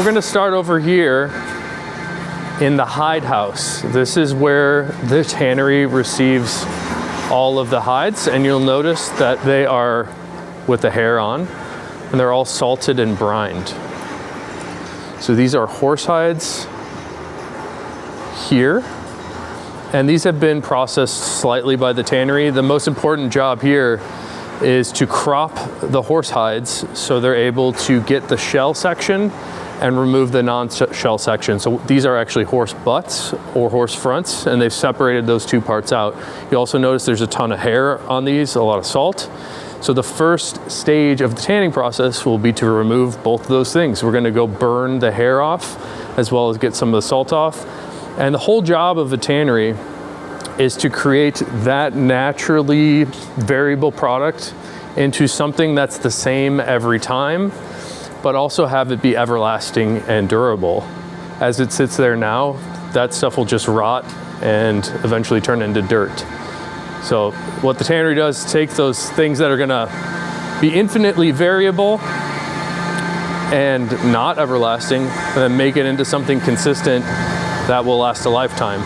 We're gonna start over here in the hide house. This is where the tannery receives all of the hides, and you'll notice that they are with the hair on, and they're all salted and brined. So these are horse hides here, and these have been processed slightly by the tannery. The most important job here is to crop the horse hides so they're able to get the shell section and remove the non-shell section. So these are actually horse butts or horse fronts, and they've separated those two parts out. You also notice there's a ton of hair on these, a lot of salt. So the first stage of the tanning process will be to remove both of those things. We're gonna go burn the hair off as well as get some of the salt off. And the whole job of a tannery is to create that naturally variable product into something that's the same every time, but also have it be everlasting and durable. As it sits there now, that stuff will just rot and eventually turn into dirt. So what the tannery does is take those things that are gonna be infinitely variable and not everlasting, and then make it into something consistent that will last a lifetime.